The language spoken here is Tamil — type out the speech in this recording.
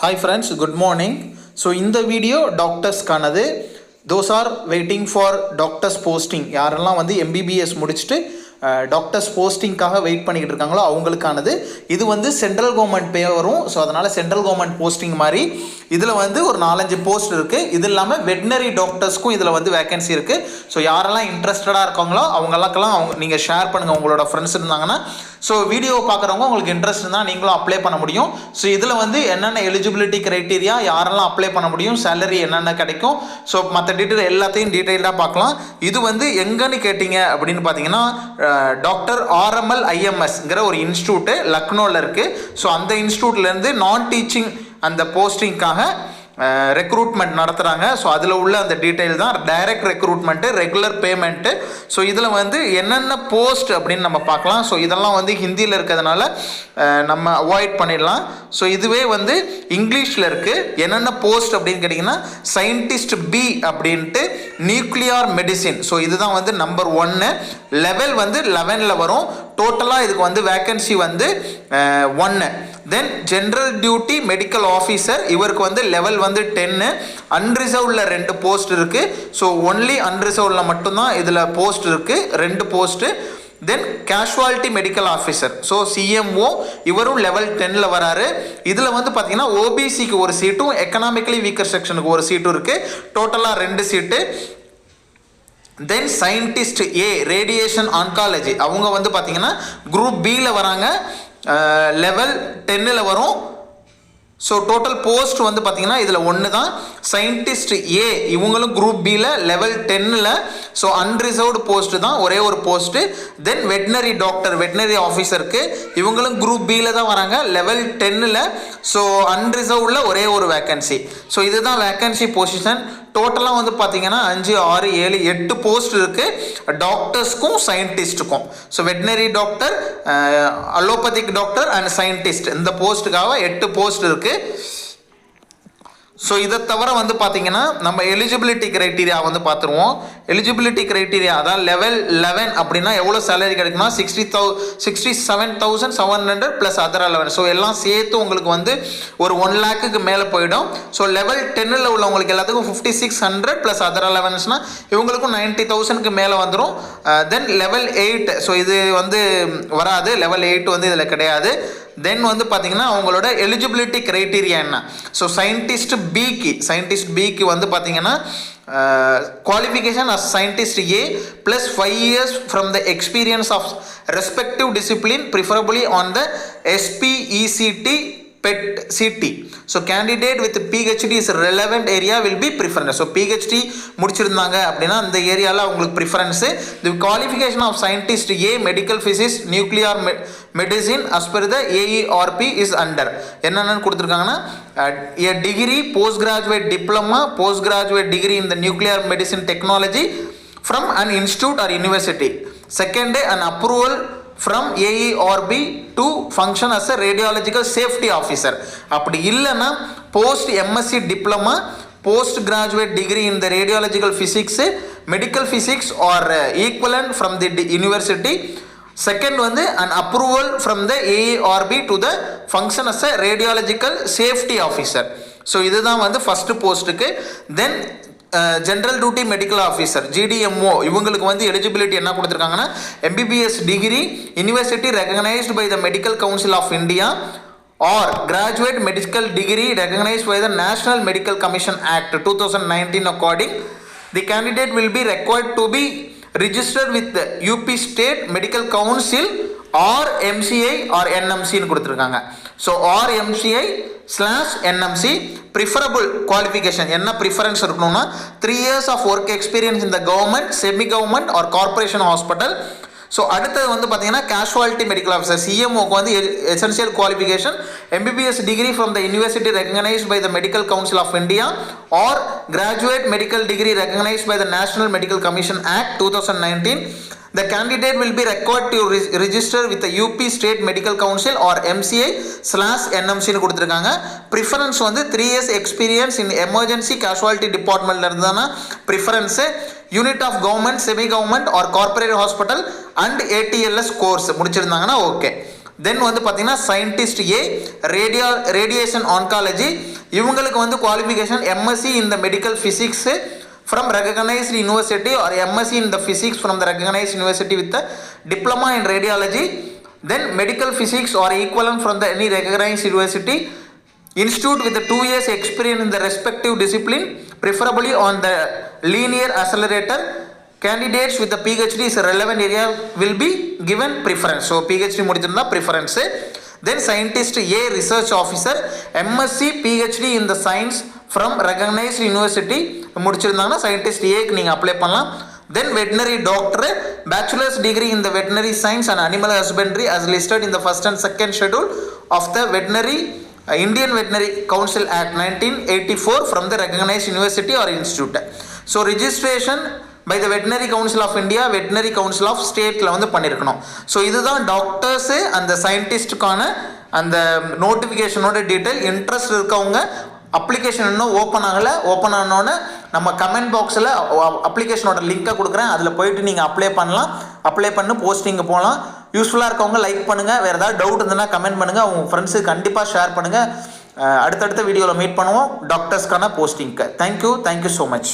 Hi friends, good morning. So in the video doctors kanadu, those are waiting for doctors posting. யாரெல்லாம் வந்து MBBS முடிச்சுட்டு டாக்டர்ஸ் போஸ்டிங்காக வெயிட் பண்ணிக்கிட்டு இருக்காங்களோ அவங்களுக்கானது. இது வந்து சென்ட்ரல் கவர்மெண்ட் பே வரும். ஸோ அதனால் சென்ட்ரல் கவர்மெண்ட் போஸ்டிங் மாதிரி இதில் வந்து ஒரு 4-5 போஸ்ட் இருக்குது. இது இல்லாமல் வெட்னரி டாக்டர்ஸ்க்கும் இதில் வந்து வேகன்சி இருக்குது. ஸோ யாரெல்லாம் இன்ட்ரெஸ்டடாக இருக்காங்களோ அவங்களுக்கெல்லாம் நீங்கள் ஷேர் பண்ணுங்கள் உங்களோட ஃப்ரெண்ட்ஸ் இருந்தாங்கன்னா. ஸோ வீடியோ பார்க்குறவங்க உங்களுக்கு இன்ட்ரெஸ்ட் இருந்தால் நீங்களும் அப்ளை பண்ண முடியும். ஸோ இதில் வந்து என்னென்ன எலிஜிபிலிட்டி க்ரைட்டீரியா, யாரெல்லாம் அப்ளை பண்ண முடியும், சேலரி என்னென்ன கிடைக்கும், ஸோ மற்ற டீட்டெயில் எல்லாத்தையும் டீட்டெயில்டாக பார்க்கலாம். இது வந்து எங்கன்னு கேட்டிங்க அப்படின்னு பார்த்தீங்கன்னா டாக்டர் ஆர்எம்எல் ஐஎம்எஸ்ங்கிற ஒரு இன்ஸ்டியூட்டு லக்னோவில் இருக்குது. ஸோ அந்த இன்ஸ்டியூட்லேருந்து நான் டீச்சிங் அந்த போஸ்டிங்காக ரெக்ரூட்மெண்ட் நடத்துகிறாங்க. ஸோ அதில் உள்ள அந்த டீட்டெயில் தான் direct recruitment, regular payment. So இதில் வந்து என்னென்ன போஸ்ட் அப்படின்னு நம்ம பார்க்கலாம். ஸோ இதெல்லாம் வந்து ஹிந்தியில் இருக்கிறதுனால நம்ம அவாய்ட் பண்ணிடலாம். ஸோ இதுவே வந்து இங்கிலீஷில் இருக்குது. என்னென்ன போஸ்ட் அப்படின்னு கேட்டிங்கன்னா சயின்டிஸ்ட் பி அப்படின்ட்டு நியூக்ளியர் மெடிசின். ஸோ இதுதான் வந்து நம்பர் 1. லெவல் வந்து 11ல் வரும். டோட்டலாக இதுக்கு வந்து வேக்கன்சி வந்து 1. Then general duty medical officer, இவருக்கு வந்து லெவல் வந்து 10. அன்ரிசர்வ்டில் 2 போஸ்ட் இருக்குது. ஸோ ஒன்லி அன்ரிசர்வ்டில் மட்டும்தான் இதில் போஸ்ட் இருக்குது, 2 post. Then casualty medical officer, so CMO, இவரும் லெவல் 10ல் வராரு. இதில் வந்து பார்த்தீங்கன்னா ஓபிசிக்கு ஒரு சீட்டும் எக்கனாமிக்கலி வீக்கர் செக்ஷனுக்கு ஒரு சீட்டும் இருக்குது. டோட்டலாக 2 சீட்டு. தென் சயின்டிஸ்ட் ஏ ரேடியேஷன் ஆன்காலஜி, அவங்க வந்து பார்த்தீங்கன்னா குரூப் பியில் வராங்க, லெவல் 10ல் வரும். ஸோ டோட்டல் போஸ்ட் வந்து பார்த்தீங்கன்னா இதில் 1 தான். சயின்டிஸ்ட் ஏ இவங்களும் குரூப் பியில் லெவல் 10ல். ஸோ அன்ரிசர்வ்டு போஸ்ட்டு தான், ஒரே ஒரு போஸ்ட்டு. தென் வெட்னரி டாக்டர், வெட்னரி ஆஃபீஸருக்கு இவங்களும் குரூப் பியில் தான் வராங்க, லெவல் 10ல். ஸோ அன்ரிசர்வ்டில் ஒரே ஒரு வேக்கன்சி. ஸோ இதுதான் வேக்கன்சி பொசிஷன். டோட்டலாக வந்து பார்த்தீங்கன்னா 5, 6, 7, 8 போஸ்ட் இருக்குது டாக்டர்ஸ்க்கும் சயின்டிஸ்ட்டுக்கும். So veterinary doctor, allopathic doctor and scientist, இந்த போஸ்ட்டுக்காக 8 போஸ்ட் இருக்குது. ஸோ இதை தவிர வந்து பார்த்தீங்கன்னா நம்ம எலிஜிபிலிட்டி க்ரைட்டீரியா வந்து பார்த்துருவோம். எலிஜிபிலிட்டி க்ரைட்டீரியா அதான் லெவல் 11 அப்படின்னா எவ்வளோ சேலரி கிடைக்குன்னா 67,700 ப்ளஸ் அதர் அலவன்ஸ். ஸோ எல்லாம் சேர்த்து உங்களுக்கு வந்து ஒரு 1 lakhக்கு மேலே போயிடும். ஸோ லெவல் 10ல் உள்ளவங்களுக்கு எல்லாத்துக்கும் 5600 ப்ளஸ் அதர் அலவன்ஸ்னால் இவங்களுக்கும் 90,000க்கு மேலே வந்துடும். தென் லெவல் 8, ஸோ இது வந்து வராது, லெவல் 8 வந்து இதில் கிடையாது. தென் வந்து பார்த்தீங்கன்னா அவங்களோட எலிஜிபிலிட்டி க்ரைட்டீரியா என்ன. ஸோ சயின்டிஸ்ட் பிக்கு வந்து பார்த்தீங்கன்னா qualification as scientist A plus 5 years from the experience of respective discipline, preferably on the SPECT PET-CT. So candidate with PhD is relevant area will be preference. So PhD முடிச்சிருந்தாங்க அப்படின்னா அந்த ஏரியாவில் அவங்களுக்கு preference. The qualification of scientist A medical physics nuclear medicine as per the AERP is under. என்னென்னு கொடுத்துருக்காங்கன்னா a degree, post graduate diploma, post graduate degree in the nuclear medicine technology from an institute or university. Second, an approval from AERB to function as a radiological safety officer. அப்படி இல்லைன்னா post MSc diploma, post graduate degree in the radiological physics, medical physics or equivalent from the university. Second வந்து an approval from the AERB to the function as a radiological safety officer. So இதுதான் வந்து ஃபஸ்ட்டு போஸ்ட்டுக்கு. Then general duty medical officer GDMO, இவங்களுக்கு வந்து எலிஜிபிலிட்டி என்ன கொடுத்துருக்காங்கன்னா MBBS degree, university recognised by the medical council of India or graduate medical degree recognized by the National Medical Commission Act 2019 according. The candidate will be required to be registered with the UP State Medical Council or MCI or NMC ன்னு கொடுத்துருக்காங்க. So or MCI/NMC. Preferable qualification என்ன ப்ரிஃபரன்ஸ் இருக்கணும்னா 3 years of work experience in the government, semi government or corporation hospital. So அடுத்தது வந்து பார்த்தீங்கன்னா கேஷுவாலிட்டி மெடிக்கல் ஆஃபீஸர் சிஎம்ஓக்கு வந்து essential qualification MBBS degree from the university recognised by the medical council of India or graduate medical degree recognised by the national medical commission act 2019. The candidate will be required to register with the UP State Medical Council or MCI/NMC ன்னு கொடுத்துருக்காங்க. ப்ரிஃபரன்ஸ் வந்து 3 years experience in emergency casualty departmentல இருந்தானா preference. Unit of government, semi government or corporate hospital and ATLS course முடிச்சிருந்தாங்கன்னா ஓகே. தென் வந்து பார்த்தீங்கன்னா சயின்டிஸ்ட் ஏ ரேடியேஷன் ஆன்காலஜி இவங்களுக்கு வந்து குவாலிஃபிகேஷன் எம்எஸ்சி இந்த medical physics from recognized university or MSc in the physics from the recognized university with a diploma in radiology, then medical physics or equivalent from the any recognized university institute with the 2 years experience in the respective discipline, preferably on the linear accelerator. Candidates with the PhD is a relevant area will be given preference. So PhD முடிச்சிருந்தா preference. Then scientist A research officer MSc PhD in the science from recognized university முடிச்சிருந்தாங்கன்னா scientist A க்கு நீங்கள் அப்ளை பண்ணலாம். Then veterinary doctor bachelor's degree in the veterinary science and animal husbandry as listed in the first and second schedule of the veterinary Indian Veterinary Council Act 1984 from the recognized university or institute. So registration by the Veterinary Council of India, Veterinary Council of Stateல வந்து பண்ணியிருக்கணும். ஸோ இதுதான் டாக்டர்ஸு அந்த சயின்டிஸ்ட்டுக்கான அந்த நோட்டிஃபிகேஷனோட டீட்டெயில். இன்ட்ரெஸ்ட் இருக்கவங்க அப்ளிகேஷன் இன்னும் ஓப்பன் ஆகலை, ஓப்பன் ஆனோன்னு நம்ம கமெண்ட் பாக்ஸில் அப்ளிகேஷனோட லிங்க்கை கொடுக்குறேன், அதில் போயிட்டு நீங்கள் அப்ளை பண்ணலாம். அப்ளை பண்ணி போஸ்டிங்கு போகலாம். யூஸ்ஃபுல்லாக இருக்கவங்க லைக் பண்ணுங்கள். வேறு ஏதாவது டவுட் இருந்ததுன்னா கமெண்ட் பண்ணுங்கள். உங்கள் ஃப்ரெண்ட்ஸுக்கு கண்டிப்பாக ஷேர் பண்ணுங்கள். அடுத்தடுத்த வீடியோவில் மீட் பண்ணுவோம் டாக்டர்ஸ்க்கான போஸ்டிங்க்கு. Thank you so much.